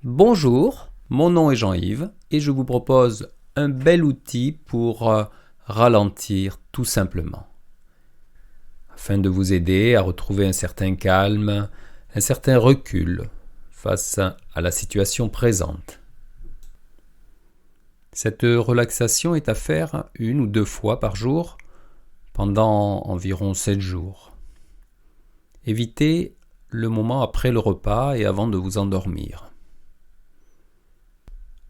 Bonjour, mon nom est Jean-Yves et je vous propose un bel outil pour ralentir tout simplement, afin de vous aider à retrouver un certain calme, un certain recul face à la situation présente. Cette relaxation est à faire 1 ou 2 fois par jour pendant environ 7 jours. Évitez le moment après le repas et avant de vous endormir.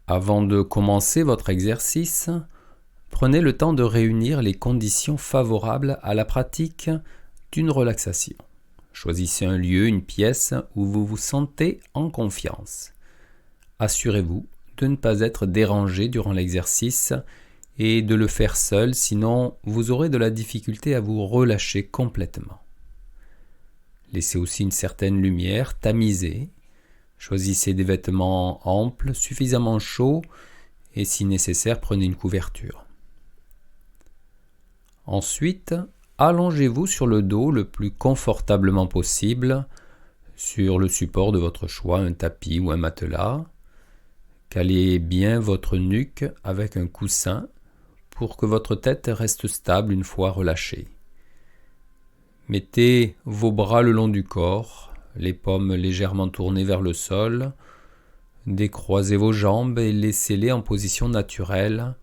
Avant de commencer votre exercice, prenez le temps de réunir les conditions favorables à la pratique d'une relaxation. Choisissez un lieu, une pièce où vous vous sentez en confiance. Assurez-vous de ne pas être dérangé durant l'exercice et de le faire seul, sinon vous aurez de la difficulté à vous relâcher complètement. Laissez aussi une certaine lumière tamisée. Choisissez des vêtements amples, suffisamment chauds et si nécessaire, prenez une couverture. Ensuite, allongez-vous sur le dos le plus confortablement possible sur le support de votre choix, un tapis ou un matelas. Calez bien votre nuque avec un coussin pour que votre tête reste stable une fois relâchée. Mettez vos bras le long du corps, les paumes légèrement tournées vers le sol. Décroisez vos jambes et laissez-les en position naturelle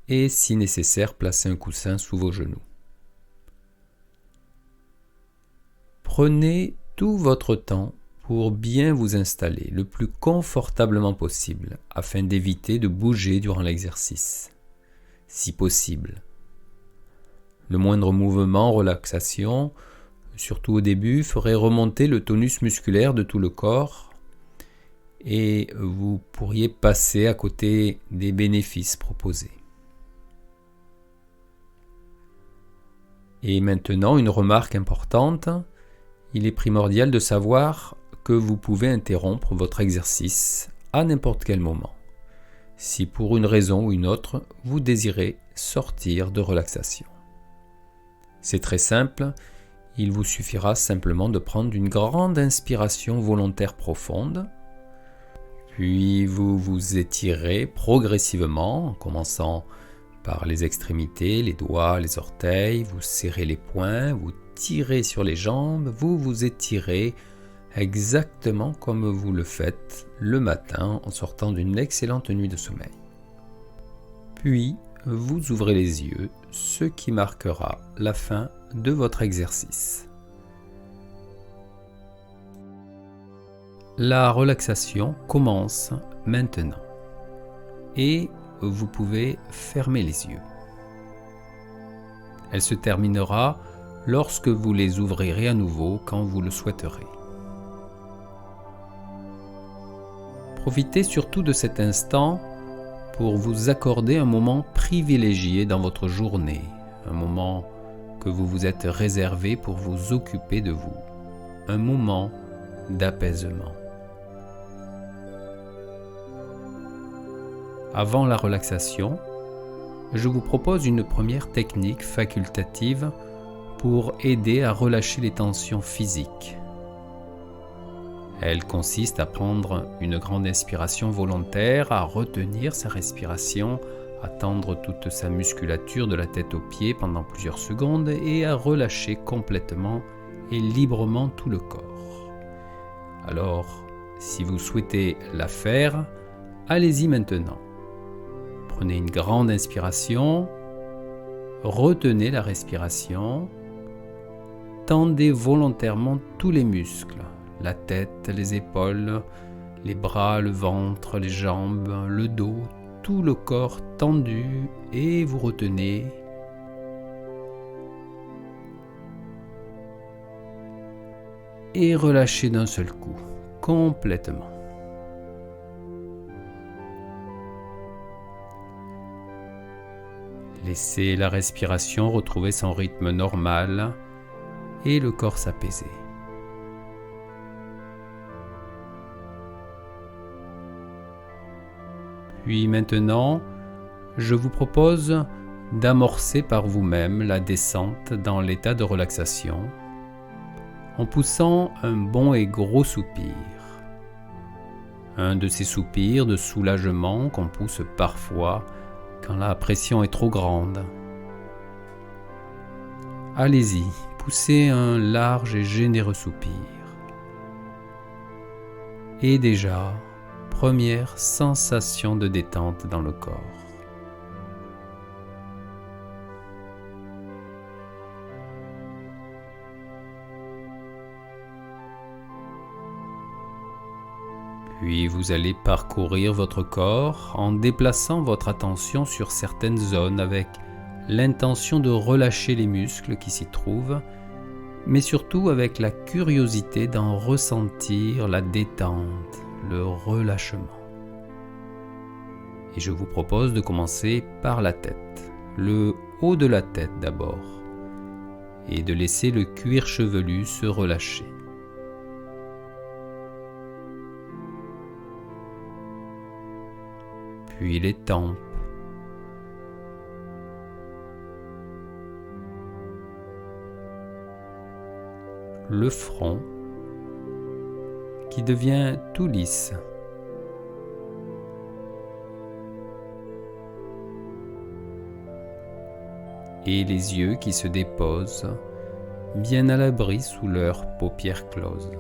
et, si nécessaire, placez un coussin sous vos genoux. Prenez tout votre temps pour bien vous installer le plus confortablement possible afin d'éviter de bouger durant l'exercice, si possible. Le moindre mouvement, relaxation, surtout au début, ferait remonter le tonus musculaire de tout le corps et vous pourriez passer à côté des bénéfices proposés. Et maintenant, une remarque importante, il est primordial de savoir que vous pouvez interrompre votre exercice à n'importe quel moment, si pour une raison ou une autre, vous désirez sortir de relaxation. C'est très simple, il vous suffira simplement de prendre une grande inspiration volontaire profonde, puis vous vous étirez progressivement en commençant par les extrémités, les doigts, les orteils, vous serrez les poings, vous tirez sur les jambes, vous vous étirez exactement comme vous le faites le matin en sortant d'une excellente nuit de sommeil. Puis, vous ouvrez les yeux, ce qui marquera la fin de votre exercice. La relaxation commence maintenant et vous pouvez fermer les yeux. Elle se terminera lorsque vous les ouvrirez à nouveau quand vous le souhaiterez. Profitez surtout de cet instant pour vous accorder un moment privilégié dans votre journée, un moment que vous vous êtes réservé pour vous occuper de vous, un moment d'apaisement. Avant la relaxation, je vous propose une première technique facultative pour aider à relâcher les tensions physiques. Elle consiste à prendre une grande inspiration volontaire, à retenir sa respiration, à tendre toute sa musculature de la tête aux pieds pendant plusieurs secondes et à relâcher complètement et librement tout le corps. Alors, si vous souhaitez la faire, allez-y maintenant. Prenez une grande inspiration, retenez la respiration, tendez volontairement tous les muscles, la tête, les épaules, les bras, le ventre, les jambes, le dos, tout le corps tendu et vous retenez. Et relâchez d'un seul coup, complètement. Laissez la respiration retrouver son rythme normal et le corps s'apaiser. Puis maintenant, je vous propose d'amorcer par vous-même la descente dans l'état de relaxation en poussant un bon et gros soupir. Un de ces soupirs de soulagement qu'on pousse parfois quand la pression est trop grande. Allez-y, poussez un large et généreux soupir. Et déjà, première sensation de détente dans le corps. Puis vous allez parcourir votre corps en déplaçant votre attention sur certaines zones avec l'intention de relâcher les muscles qui s'y trouvent, mais surtout avec la curiosité d'en ressentir la détente, le relâchement. Et je vous propose de commencer par la tête, le haut de la tête d'abord, et de laisser le cuir chevelu se relâcher. Puis les tempes, le front qui devient tout lisse, et les yeux qui se déposent bien à l'abri sous leurs paupières closes.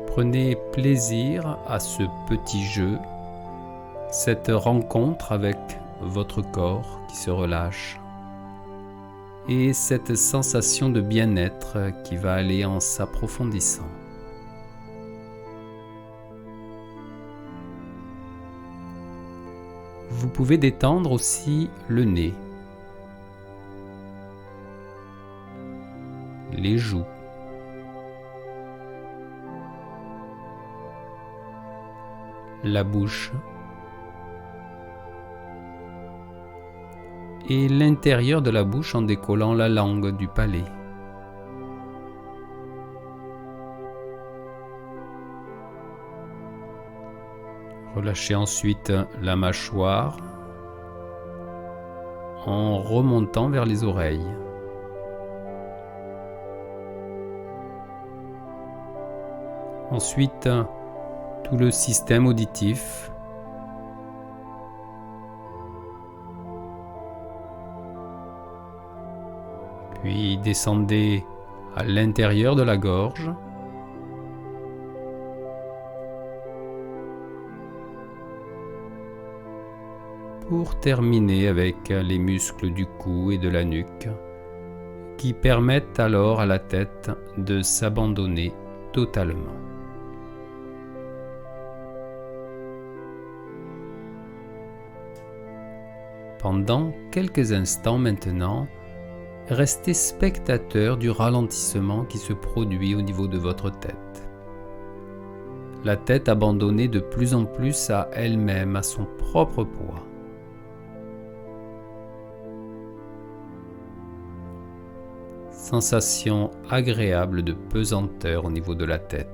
Prenez plaisir à ce petit jeu, cette rencontre avec votre corps qui se relâche et cette sensation de bien-être qui va aller en s'approfondissant. Vous pouvez détendre aussi le nez, les joues, la bouche et l'intérieur de la bouche en décollant la langue du palais. Relâchez ensuite la mâchoire en remontant vers les oreilles. Ensuite, tout le système auditif. Puis descendez à l'intérieur de la gorge. Pour terminer avec les muscles du cou et de la nuque qui permettent alors à la tête de s'abandonner totalement. Pendant quelques instants maintenant, restez spectateur du ralentissement qui se produit au niveau de votre tête. La tête abandonnée de plus en plus à elle-même, à son propre poids. Sensation agréable de pesanteur au niveau de la tête.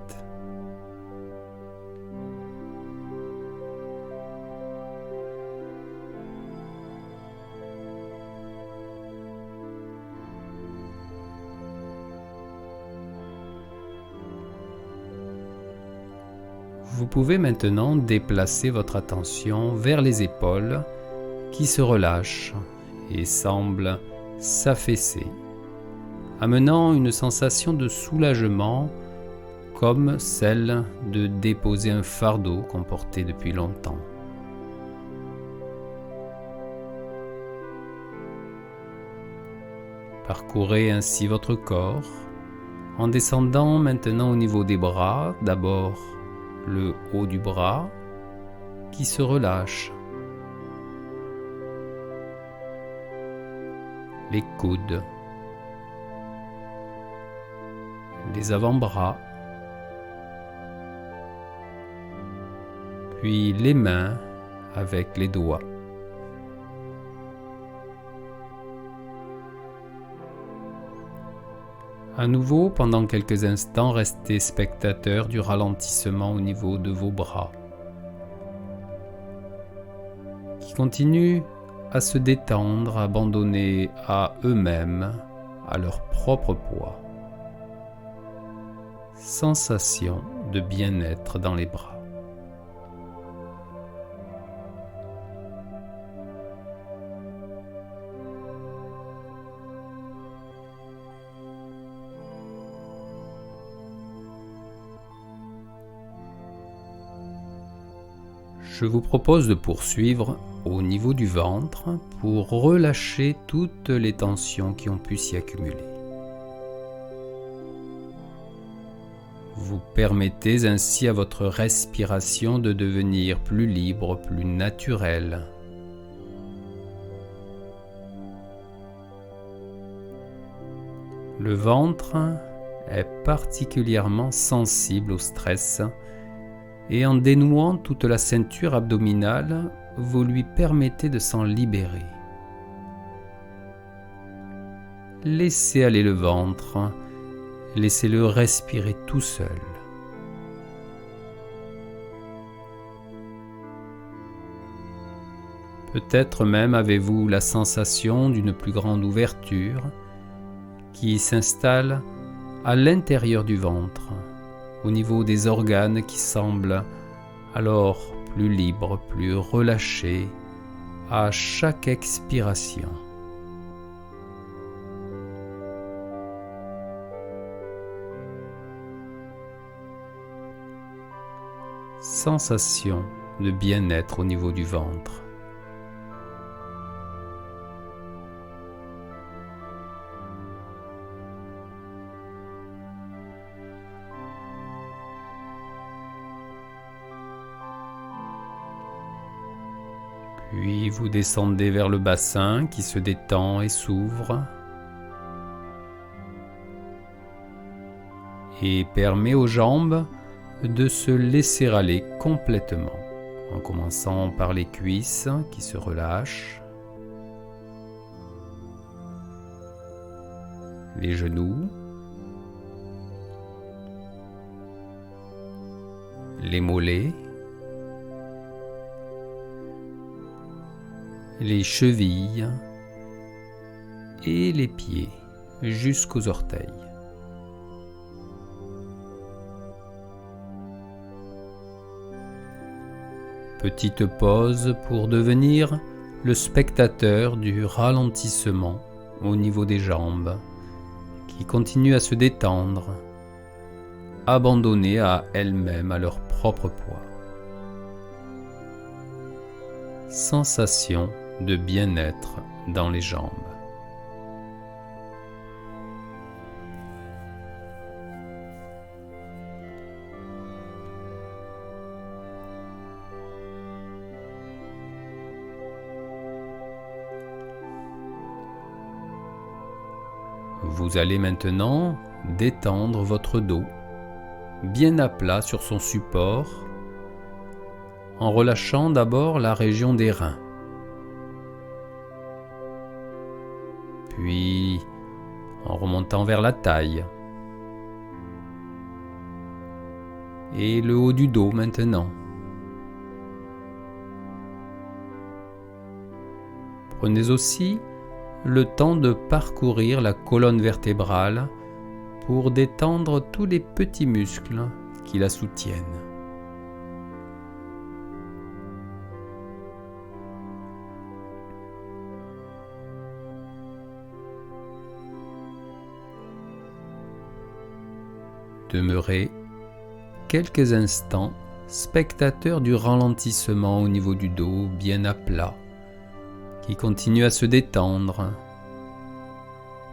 Vous pouvez maintenant déplacer votre attention vers les épaules qui se relâchent et semblent s'affaisser, amenant une sensation de soulagement comme celle de déposer un fardeau qu'on portait depuis longtemps. Parcourez ainsi votre corps en descendant maintenant au niveau des bras, d'abord le haut du bras qui se relâche, les coudes, les avant-bras, puis les mains avec les doigts. À nouveau, pendant quelques instants, restez spectateur du ralentissement au niveau de vos bras, qui continuent à se détendre, abandonnés à eux-mêmes, à leur propre poids. Sensation de bien-être dans les bras. Je vous propose de poursuivre au niveau du ventre pour relâcher toutes les tensions qui ont pu s'y accumuler. Vous permettez ainsi à votre respiration de devenir plus libre, plus naturelle. Le ventre est particulièrement sensible au stress et en dénouant toute la ceinture abdominale, vous lui permettez de s'en libérer. Laissez aller le ventre, laissez-le respirer tout seul. Peut-être même avez-vous la sensation d'une plus grande ouverture qui s'installe à l'intérieur du ventre, au niveau des organes qui semblent alors plus libres, plus relâchés à chaque expiration. Sensation de bien-être au niveau du ventre. Puis vous descendez vers le bassin qui se détend et s'ouvre et permet aux jambes de se laisser aller complètement, en commençant par les cuisses qui se relâchent, les genoux, les mollets, les chevilles et les pieds jusqu'aux orteils. Petite pause pour devenir le spectateur du ralentissement au niveau des jambes qui continuent à se détendre, abandonnées à elles-mêmes à leur propre poids. Sensation de bien-être dans les jambes. Vous allez maintenant détendre votre dos, bien à plat sur son support, en relâchant d'abord la région des reins. Puis en remontant vers la taille. Et le haut du dos maintenant. Prenez aussi le temps de parcourir la colonne vertébrale pour détendre tous les petits muscles qui la soutiennent. Demeurez quelques instants spectateur du ralentissement au niveau du dos bien à plat, qui continue à se détendre,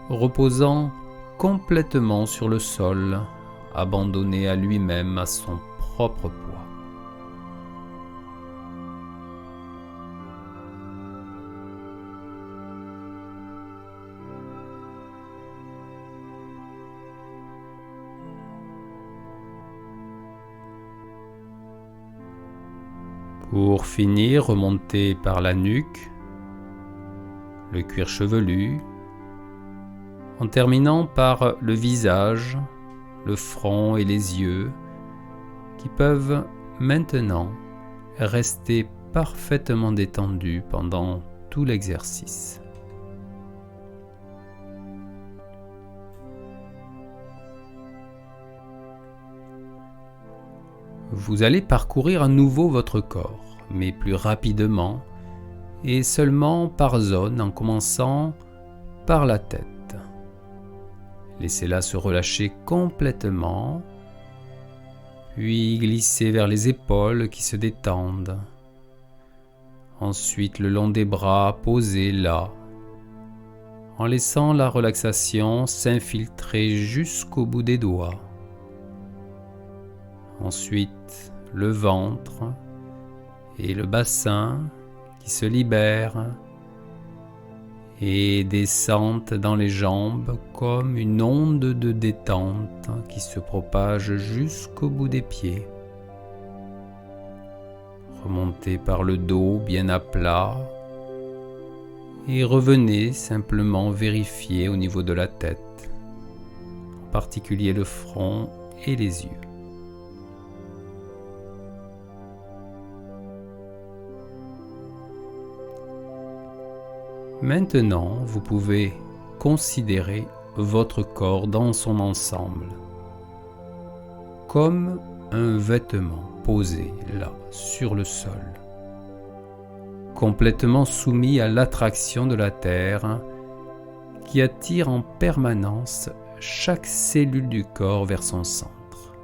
reposant complètement sur le sol, abandonné à lui-même, à son propre poids. Pour finir, remontez par la nuque, le cuir chevelu, en terminant par le visage, le front et les yeux, qui peuvent maintenant rester parfaitement détendus pendant tout l'exercice. Vous allez parcourir à nouveau votre corps, mais plus rapidement et seulement par zone en commençant par la tête. Laissez-la se relâcher complètement, puis glisser vers les épaules qui se détendent. Ensuite, le long des bras, posez là, en laissant la relaxation s'infiltrer jusqu'au bout des doigts. Ensuite, le ventre et le bassin qui se libèrent et descendent dans les jambes comme une onde de détente qui se propage jusqu'au bout des pieds. Remontez par le dos bien à plat et revenez simplement vérifier au niveau de la tête, en particulier le front et les yeux. Maintenant, vous pouvez considérer votre corps dans son ensemble, comme un vêtement posé là, sur le sol, complètement soumis à l'attraction de la Terre qui attire en permanence chaque cellule du corps vers son centre.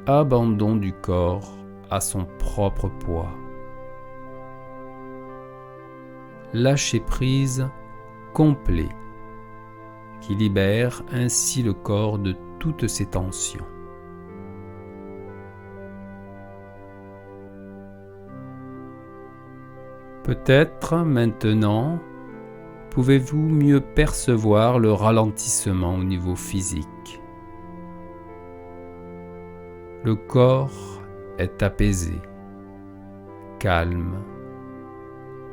Abandon du corps à son propre poids. Lâcher prise complet qui libère ainsi le corps de toutes ses tensions. Peut-être maintenant pouvez-vous mieux percevoir le ralentissement au niveau physique. Le corps est apaisé, calme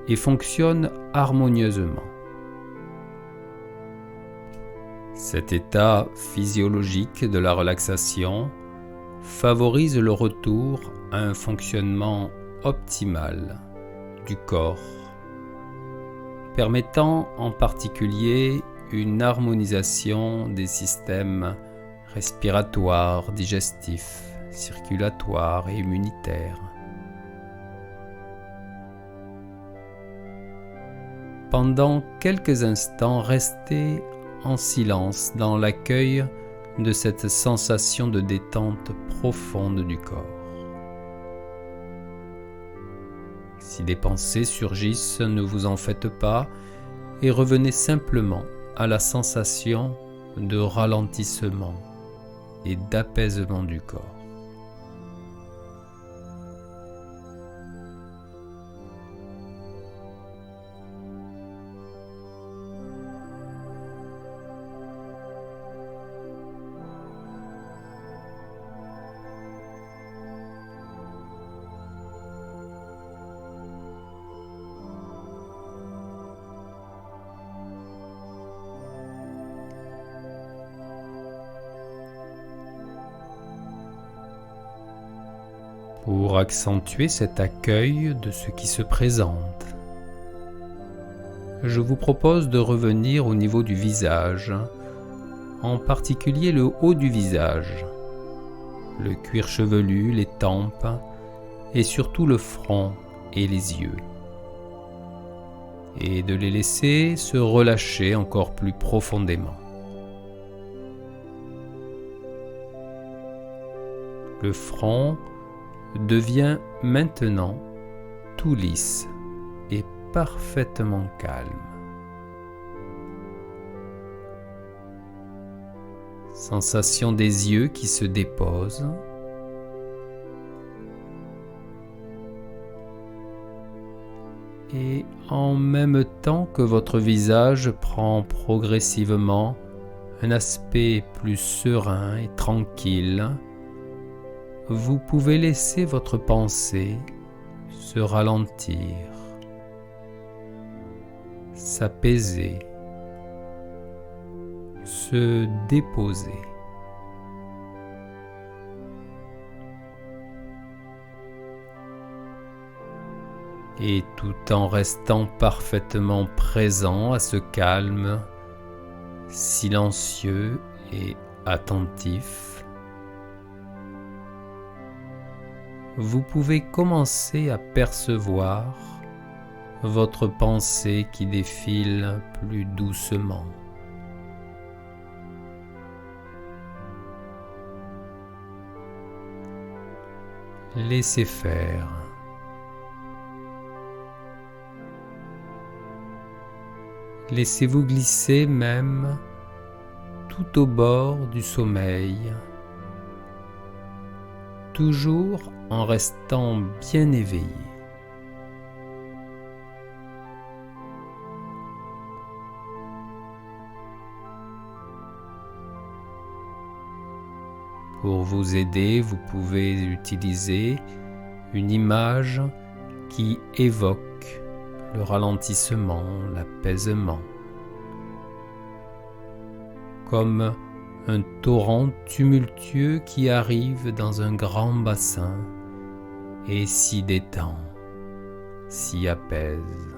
et fonctionne harmonieusement. Cet état physiologique de la relaxation favorise le retour à un fonctionnement optimal du corps, permettant en particulier une harmonisation des systèmes respiratoires, digestifs, circulatoires et immunitaires. Pendant quelques instants, restez en silence dans l'accueil de cette sensation de détente profonde du corps. Si des pensées surgissent, ne vous en faites pas et revenez simplement à la sensation de ralentissement et d'apaisement du corps. Pour accentuer cet accueil de ce qui se présente, je vous propose de revenir au niveau du visage, en particulier le haut du visage, le cuir chevelu, les tempes et surtout le front et les yeux, et de les laisser se relâcher encore plus profondément. Le front devient maintenant tout lisse et parfaitement calme. Sensation des yeux qui se déposent. Et en même temps que votre visage prend progressivement un aspect plus serein et tranquille, vous pouvez laisser votre pensée se ralentir, s'apaiser, se déposer. Et tout en restant parfaitement présent à ce calme, silencieux et attentif, vous pouvez commencer à percevoir votre pensée qui défile plus doucement. Laissez faire. Laissez-vous glisser même tout au bord du sommeil, toujours en restant bien éveillé. Pour vous aider, vous pouvez utiliser une image qui évoque le ralentissement, l'apaisement, comme un torrent tumultueux qui arrive dans un grand bassin et s'y détend, s'y apaise.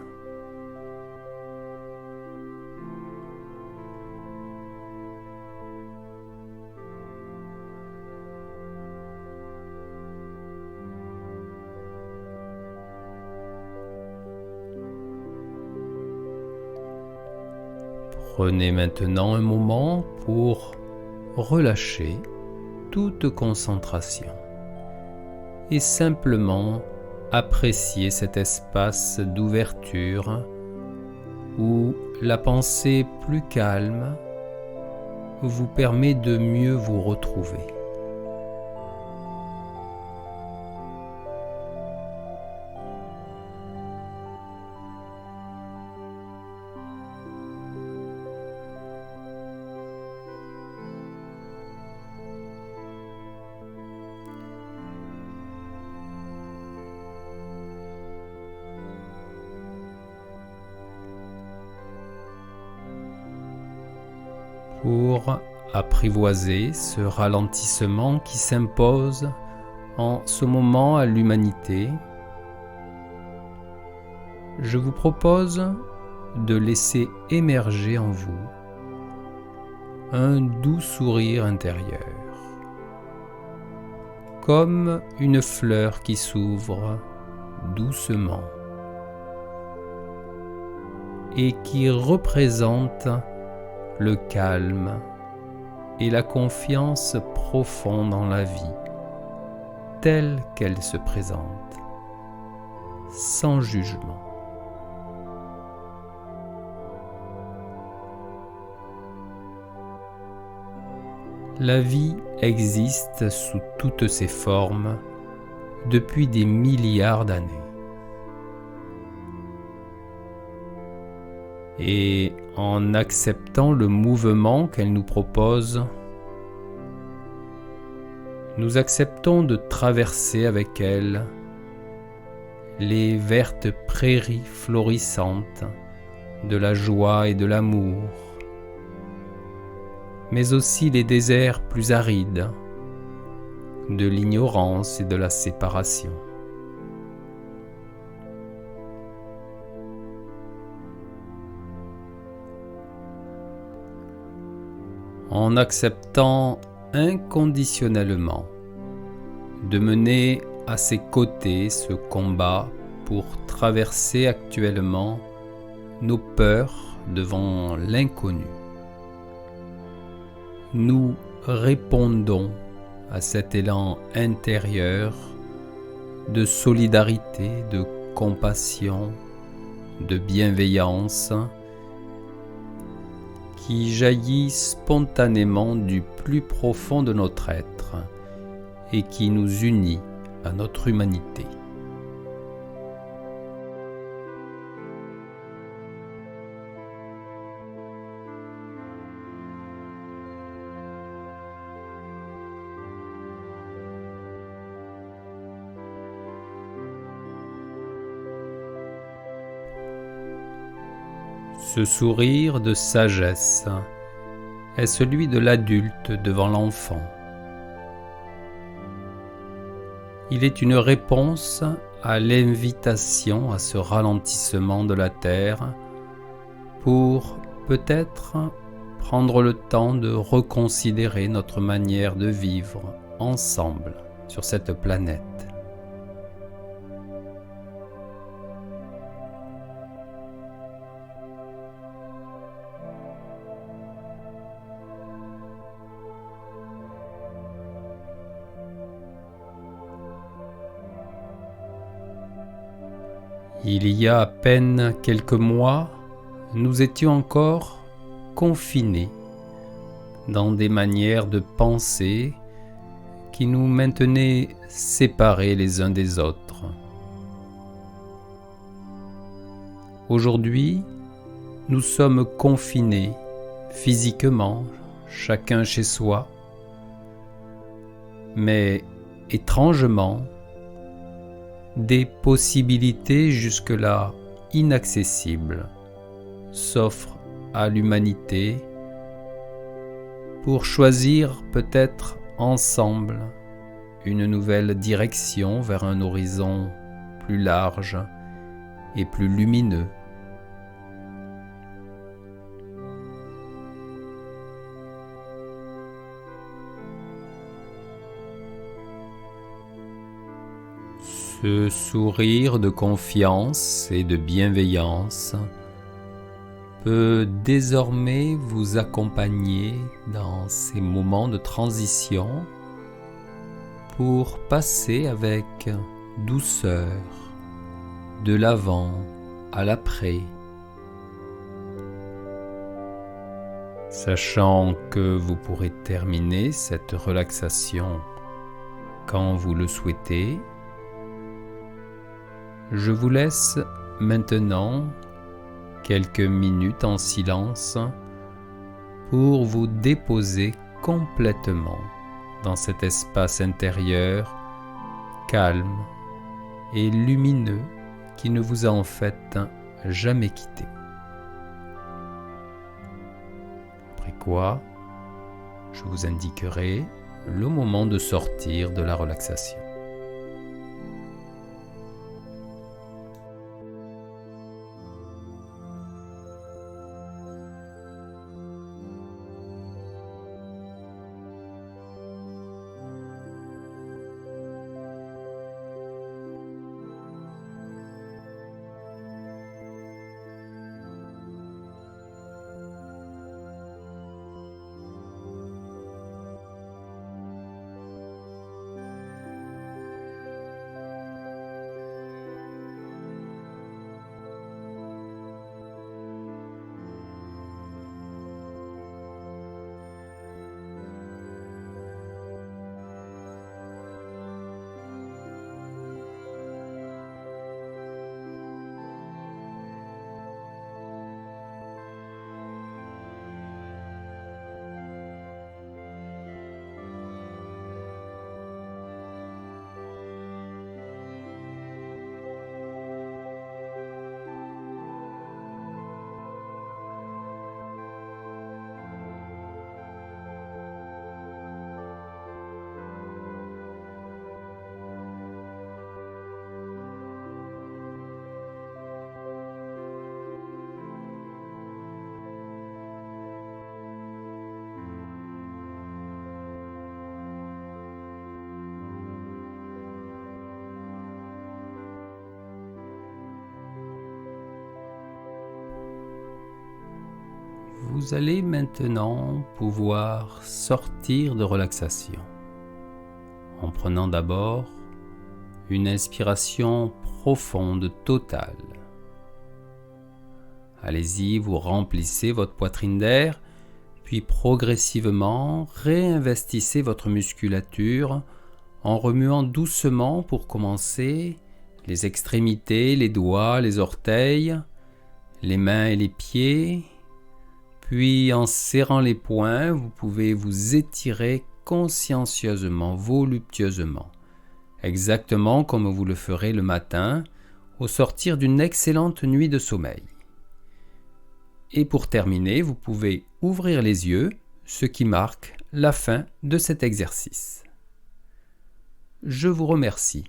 Prenez maintenant un moment pour relâcher toute concentration et simplement apprécier cet espace d'ouverture où la pensée plus calme vous permet de mieux vous retrouver. Pour apprivoiser ce ralentissement qui s'impose en ce moment à l'humanité, je vous propose de laisser émerger en vous un doux sourire intérieur, comme une fleur qui s'ouvre doucement et qui représente le calme et la confiance profonde en la vie, telle qu'elle se présente, sans jugement. La vie existe sous toutes ses formes depuis des milliards d'années. Et en acceptant le mouvement qu'elle nous propose, nous acceptons de traverser avec elle les vertes prairies florissantes de la joie et de l'amour, mais aussi les déserts plus arides de l'ignorance et de la séparation. En acceptant inconditionnellement de mener à ses côtés ce combat pour traverser actuellement nos peurs devant l'inconnu. Nous répondons à cet élan intérieur de solidarité, de compassion, de bienveillance qui jaillit spontanément du plus profond de notre être et qui nous unit à notre humanité. Ce sourire de sagesse est celui de l'adulte devant l'enfant. Il est une réponse à l'invitation à ce ralentissement de la terre pour peut-être prendre le temps de reconsidérer notre manière de vivre ensemble sur cette planète. Il y a à peine quelques mois, nous étions encore confinés dans des manières de penser qui nous maintenaient séparés les uns des autres. Aujourd'hui, nous sommes confinés physiquement, chacun chez soi, mais étrangement, des possibilités jusque-là inaccessibles s'offrent à l'humanité pour choisir peut-être ensemble une nouvelle direction vers un horizon plus large et plus lumineux. Ce sourire de confiance et de bienveillance peut désormais vous accompagner dans ces moments de transition pour passer avec douceur de l'avant à l'après, sachant que vous pourrez terminer cette relaxation quand vous le souhaitez. Je vous laisse maintenant quelques minutes en silence pour vous déposer complètement dans cet espace intérieur calme et lumineux qui ne vous a en fait jamais quitté. Après quoi, je vous indiquerai le moment de sortir de la relaxation. Vous allez maintenant pouvoir sortir de relaxation en prenant d'abord une inspiration profonde, totale. Allez-y, vous remplissez votre poitrine d'air, puis progressivement réinvestissez votre musculature en remuant doucement pour commencer les extrémités, les doigts, les orteils, les mains et les pieds. Puis en serrant les poings, vous pouvez vous étirer consciencieusement, voluptueusement, exactement comme vous le ferez le matin au sortir d'une excellente nuit de sommeil. Et pour terminer, vous pouvez ouvrir les yeux, ce qui marque la fin de cet exercice. Je vous remercie.